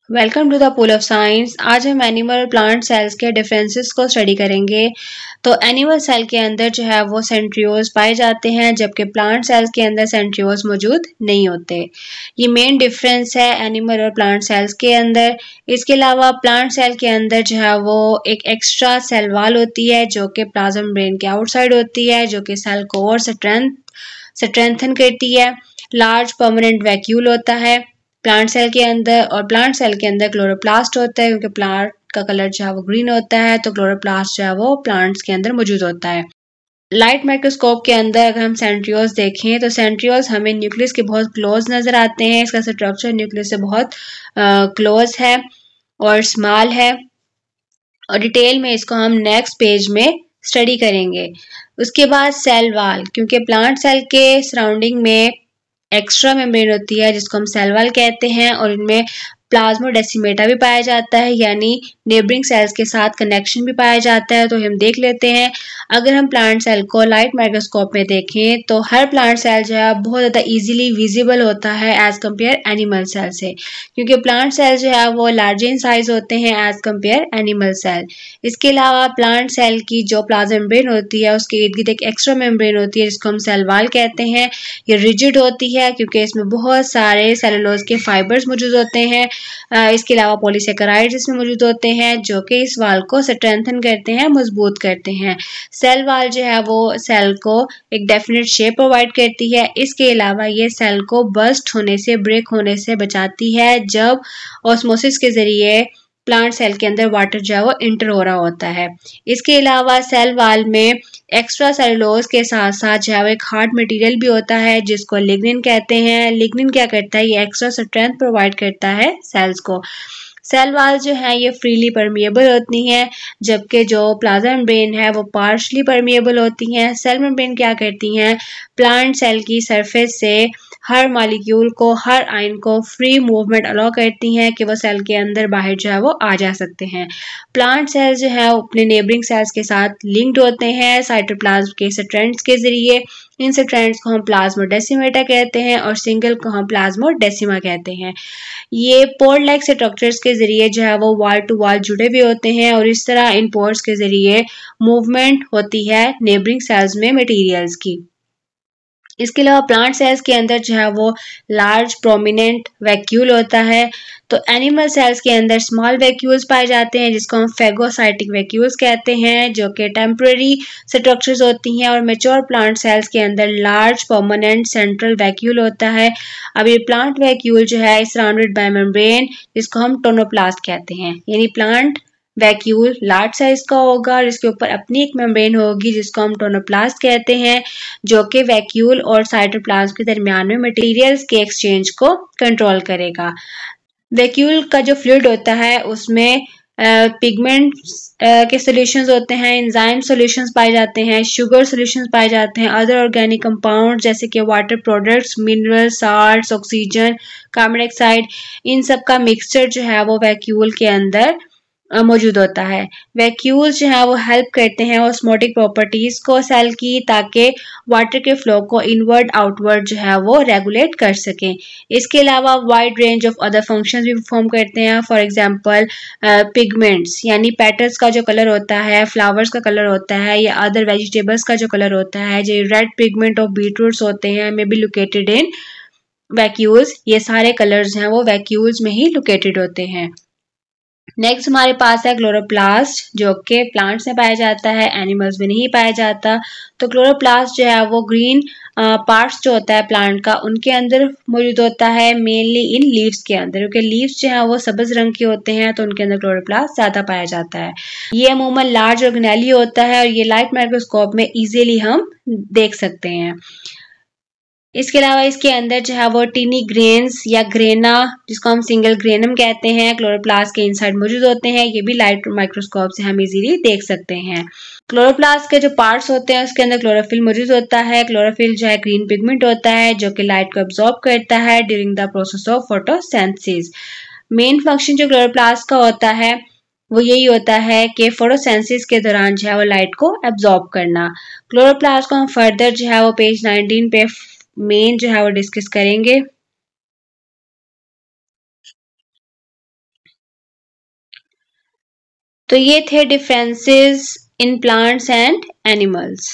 Welcome to the pool of science. आज हम animal और प्लांट सेल्स के डिफरेंसेस को स्टडी करेंगे। तो एनिमल सेल के अंदर जो है वो सेंट्रियोल्स पाए जाते हैं, जबकि प्लांट सेल्स के अंदर सेंट्रियोल्स मौजूद नहीं होते। ये मेन डिफरेंस है एनिमल और प्लांट सेल्स के अंदर। इसके अलावा प्लांट सेल के अंदर जो है वो एक एक्स्ट्रा सेल वॉल होती है जो कि प्लाज्मा मेम्ब्रेन के आउटसाइड होती है, जो कि सेल को और स्ट्रेंथन करती है। लार्ज परमानेंट वैक्यूल होता है प्लांट सेल के अंदर, और प्लांट सेल के अंदर क्लोरोप्लास्ट होता है, क्योंकि प्लांट का कलर जो है वो ग्रीन होता है, तो क्लोरोप्लास्ट जो है वो प्लांट्स के अंदर मौजूद होता है। लाइट माइक्रोस्कोप के अंदर अगर हम सेंट्रियोल्स देखें तो सेंट्रियोल्स हमें न्यूक्लियस के बहुत क्लोज नजर आते हैं। इसका स्ट्रक्चर न्यूक्लियस से बहुत क्लोज है और स्मॉल है, और डिटेल में इसको हम नेक्स्ट पेज में स्टडी करेंगे। उसके बाद सेल वॉल, क्योंकि प्लांट सेल के सराउंडिंग में एक्स्ट्रा मेम्ब्रेन होती है जिसको हम सेल वॉल कहते हैं, और इनमें प्लाज्मोडेसिमेटा भी पाया जाता है, यानी नेबरिंग सेल्स के साथ कनेक्शन भी पाया जाता है। तो हम देख लेते हैं, अगर हम प्लांट सेल को लाइट माइक्रोस्कोप में देखें तो हर प्लांट सेल जो है बहुत ज़्यादा इजीली विजिबल होता है एज कम्पेयर एनिमल सेल से, क्योंकि प्लांट सेल जो है वो लार्ज इन साइज होते हैं एज कम्पेयर एनिमल सेल। इसके अलावा प्लांट सेल की जो प्लाज्मा मेम्ब्रेन होती है उसके इर्द गिर्द एक एक्स्ट्रा मेम्ब्रेन होती है जिसको हम सेल वॉल कहते हैं। ये रिजिड होती है क्योंकि इसमें बहुत सारे सेलुलोज के फाइबर्स मौजूद होते हैं। इसके अलावा पॉलीसेकेराइड्स इसमें मौजूद होते हैं जो कि इस वाल को स्ट्रेंथन करते हैं, मजबूत करते हैं। सेल वाल जो है वो सेल को एक डेफिनेट शेप प्रोवाइड करती है। इसके अलावा ये सेल को बर्स्ट होने से, ब्रेक होने से बचाती है जब ऑस्मोसिस के जरिए प्लांट सेल के अंदर वाटर जो है वो इंटर हो रहा होता है। इसके अलावा सेल वाल में एक्स्ट्रा सेलुलोज के साथ साथ जो है वो एक हार्ड मटेरियल भी होता है जिसको लिग्निन कहते हैं। लिग्निन क्या करता है, ये एक्स्ट्रा स्ट्रेंथ प्रोवाइड करता है सेल्स को। सेल वॉल जो है ये फ्रीली परमिएबल होती हैं, जबकि जो प्लाज्मा मेम्ब्रेन है वो पार्शली परमिएबल होती हैं। सेल मेम्ब्रेन क्या करती हैं, प्लांट सेल की सरफेस से हर मॉलिक्यूल को, हर आयन को फ्री मूवमेंट अलाउ करती हैं कि वो सेल के अंदर बाहर जो है वो आ जा सकते हैं। प्लांट सेल्स जो है अपने नेबरिंग सेल्स के साथ लिंक्ड होते हैं साइटोप्लाज्म के स्ट्रैंड्स के जरिए। इन स्ट्रैंड्स को हम प्लाज्मोडेसिमेटा कहते हैं और सिंगल को हम प्लाज्मोडेसिमा कहते हैं। ये पोर लाइक स्ट्रक्चर्स के जरिए जो है वो वॉल टू वॉल जुड़े हुए होते हैं, और इस तरह इन पोर्स के जरिए मूवमेंट होती है नेबरिंग सेल्स में मटेरियल्स की। इसके अलावा प्लांट सेल्स के अंदर जो है वो लार्ज प्रोमिनेंट वैक्यूल होता है। तो एनिमल सेल्स के अंदर स्मॉल वैक्यूल्स पाए जाते हैं जिसको हम फेगोसाइटिक वैक्यूल्स कहते हैं, जो कि टेम्पररी स्ट्रक्चर्स होती हैं। और मैच्योर प्लांट सेल्स के अंदर लार्ज परमानेंट सेंट्रल वैक्यूल होता है। अब ये प्लांट वैक्यूल जो है सराउंडेड बाय मेम्ब्रेन, जिसको हम टोनोप्लास्ट कहते हैं, यानी प्लांट वैक्यूल लार्ज साइज का होगा और इसके ऊपर अपनी एक मेम्ब्रेन होगी जिसको हम टोनोप्लास्ट कहते हैं, जो कि वैक्यूल और साइटोप्लाज्म के दरमियान में मटेरियल्स के एक्सचेंज को कंट्रोल करेगा। वैक्यूल का जो फ्लूइड होता है उसमें पिगमेंट के सॉल्यूशंस होते हैं, एंजाइम सॉल्यूशंस पाए जाते हैं, शुगर सॉल्यूशंस पाए जाते हैं, अदर ऑर्गेनिक कंपाउंड जैसे कि water products, mineral salts, oxygen, carbon dioxide, इन सब का मिक्सचर जो है वो वैक्यूल के अंदर मौजूद होता है। वैक्यूल्स जो है वो हेल्प करते हैं ऑस्मोटिक प्रॉपर्टीज को सेल की, ताकि वाटर के फ्लो को इनवर्ड आउटवर्ड जो है वो रेगुलेट कर सकें। इसके अलावा wide range of other functions भी परफॉर्म करते हैं। फॉर एग्जांपल पिगमेंट्स यानी पेटल्स का जो कलर होता है, फ्लावर्स का कलर होता है, या अदर वेजिटेबल्स का जो कलर होता है, जो रेड पिगमेंट ऑफ बीटरूट्स होते हैं, may be located in vacuoles. ये सारे कलर्स हैं वो वैक्यूल्स में ही लोकेटेड होते हैं। नेक्स्ट हमारे पास है क्लोरोप्लास्ट, जो कि प्लांट्स में पाया जाता है, एनिमल्स में नहीं पाया जाता। तो क्लोरोप्लास्ट जो है वो ग्रीन पार्ट्स जो होता है प्लांट का, उनके अंदर मौजूद होता है, मेनली इन लीव्स के अंदर, क्योंकि लीव्स जो है वो सब्ज रंग के होते हैं तो उनके अंदर क्लोरोप्लास्ट ज्यादा पाया जाता है। ये अमूमन लार्ज ऑर्गेनेली होता है और ये लाइट माइक्रोस्कोप में इजीली हम देख सकते हैं। इसके अलावा इसके अंदर जो है वो टीनी ग्रेन्स या ग्रेना, जिसको हम सिंगल ग्रेनम कहते हैं, क्लोरोप्लास्ट के इनसाइड मौजूद होते हैं। ये भी लाइट माइक्रोस्कोप से हम इजीली देख सकते हैं। क्लोरोप्लास्ट के जो पार्ट्स होते हैं उसके अंदर क्लोरोफिल मौजूद होता है। क्लोरोफिल जो है ग्रीन पिगमेंट होता है जो कि लाइट को एब्जॉर्ब करता है during the process of photosynthesis. Main function जो क्लोरोप्लास्ट का होता है वो यही होता है कि फोटोसिंथेसिस के दौरान जो है वो लाइट को एब्जॉर्ब करना। क्लोरोप्लास्ट को हम फर्दर जो है वो पेज 19 पे मेन जो है वो डिस्कस करेंगे। तो ये थे differences in plants and animals.